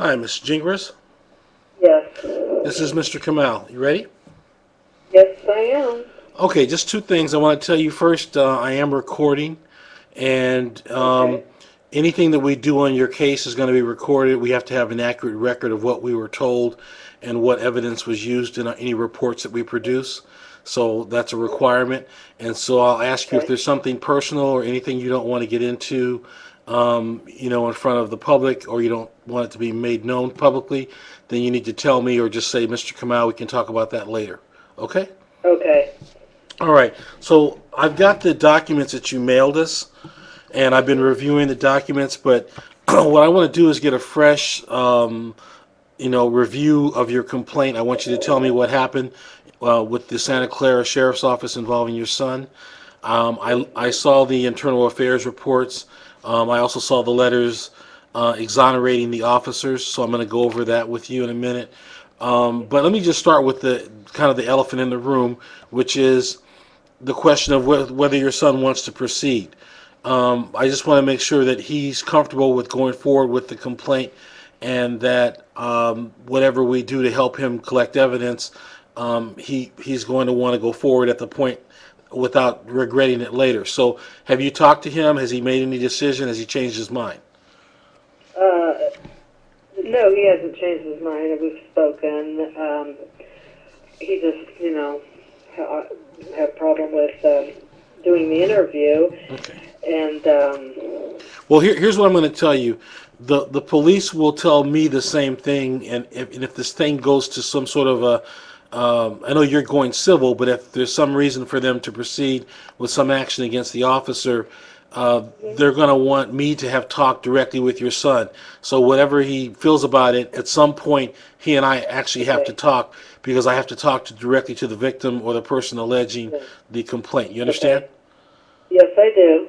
Hi, Miss Jingras. Yes. This is Mr. Kamal. You ready? Yes, I am. Okay, just two things I want to tell you. First, I am recording, and Okay. anything that we do on your case is going to be recorded. We have to have an accurate record of what we were told and what evidence was used in any reports that we produce. So that's a requirement. And so I'll ask you if Okay. there's something personal or anything you don't want to get into, in front of the public, or you don't want it to be made known publicly, then you need to tell me or just say, Mr. Kamal, we can talk about that later. Okay? Okay. All right. So I've got the documents that you mailed us, and I've been Mhm. reviewing the documents. But what I want to do is get a fresh, review of your complaint. I want you to tell me what happened with the Santa Clara Sheriff's Office involving your son. I saw the internal affairs reports. I also saw the letters exonerating the officers. So I'm going to go over that with you in a minute. But let me just start with the kind of the elephant in the room, which is the question of whether your son wants to proceed. I just want to make sure that he's comfortable with going forward with the complaint, and that whatever we do to help him collect evidence, he's going to want to go forward at the point without regretting it later. So, have you talked to him? Has he made any decision? Has he changed his mind? Uh, no, he hasn't changed his mind. We've spoken. He just, had a problem with doing the interview, Okay. and Well, here's what I'm going to tell you. The police will tell me the same thing, and if this thing goes to some sort of a, I know you're going civil, but if there's some reason for them to proceed with some action against the officer, Mhm. they're going to want me to have talked directly with your son. So whatever he feels about it, at some point he and I actually have to Okay. talk, because I have to talk directly to the victim or the person alleging Yeah. the complaint. You understand? Okay. Yes, I do.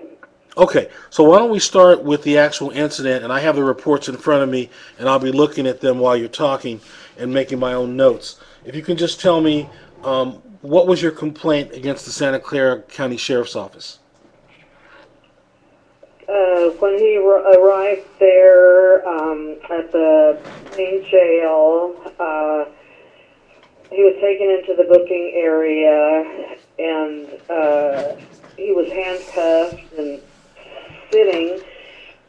Okay, so why don't we start with the actual incident, and I have the reports in front of me, and I'll be looking at them while you're talking and making my own notes. If you can just tell me, what was your complaint against the Santa Clara County Sheriff's Office? When he arrived there at the main jail, he was taken into the booking area, and he was handcuffed and sitting,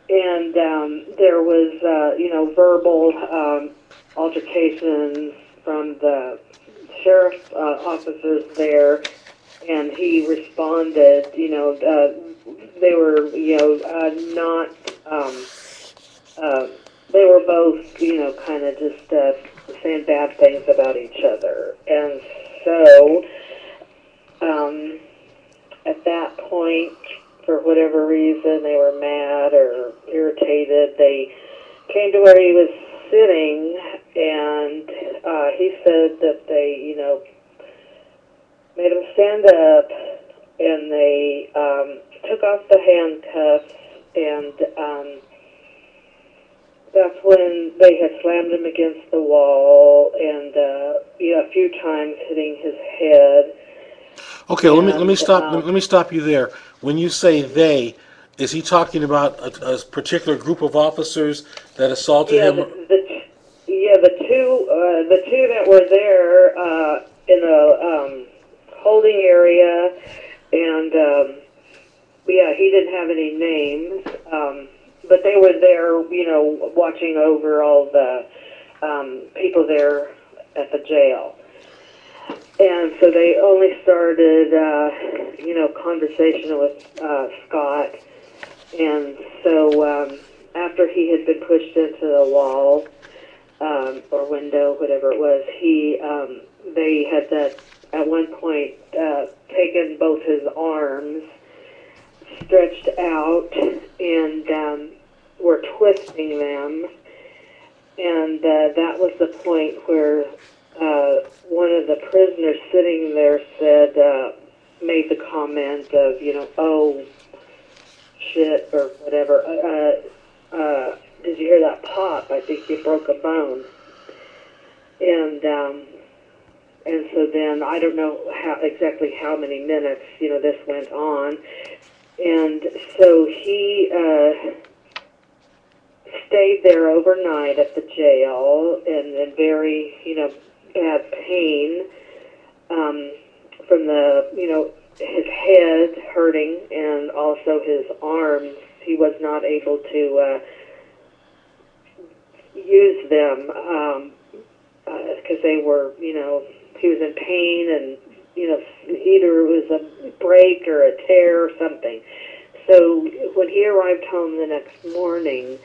and there was, verbal altercations from the sheriff's officers there, and he responded. They were, not. Uh, they were both, kind of just saying bad things about each other, and so at that point, for whatever reason, they were mad or irritated. They came to where he was sitting, and he said that they, made him stand up, and they took off the handcuffs, and that's when they had slammed him against the wall, and a few times hitting his head, Okay, let me and stop. Let me stop you there. When you say they, is he talking about a particular group of officers that assaulted yeah, him? the two that were there in the holding area, and he didn't have any names, but they were there, watching over all the people there at the jail. And so they only started, conversation with Scott. And so after he had been pushed into the wall or window, whatever it was, they had at one point taken both his arms, stretched out, and were twisting them. And that was the point where one of the prisoners sitting there made the comment of, oh, shit, or whatever. Did you hear that pop? I think you broke a bone. And so then I don't know exactly how many minutes, this went on. And so stayed there overnight at the jail and in very, bad pain from the, his head hurting and also his arms. He was not able to use them because they were, he was in pain and, either it was a break or a tear or something. So when he arrived home the next morning,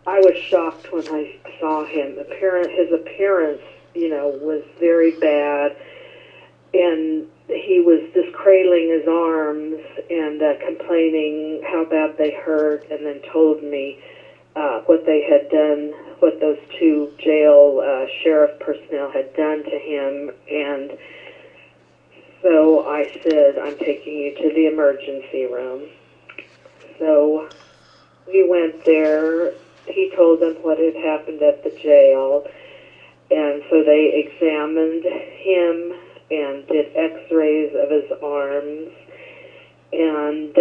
I was shocked when I saw him. His appearance, was very bad, and he was just cradling his arms and complaining how bad they hurt, and then told me what they had done, what those two jail sheriff personnel had done to him. And so I said, I'm taking you to the emergency room. So we went there. He told them what had happened at the jail, and so they examined him and did x-rays of his arms, and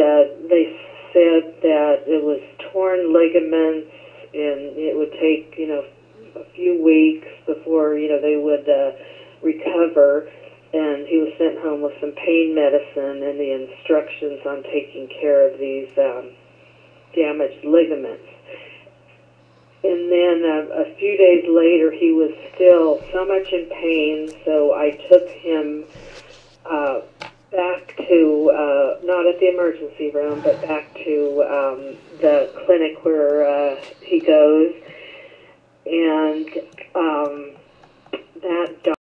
they said that it was torn ligaments, and it would take, a few weeks before, they would recover, and he was sent home with some pain medicine and the instructions on taking care of these damaged ligaments. And then a few days later, he was still so much in pain, so I took him back to, not at the emergency room, but back to the clinic where he goes. And that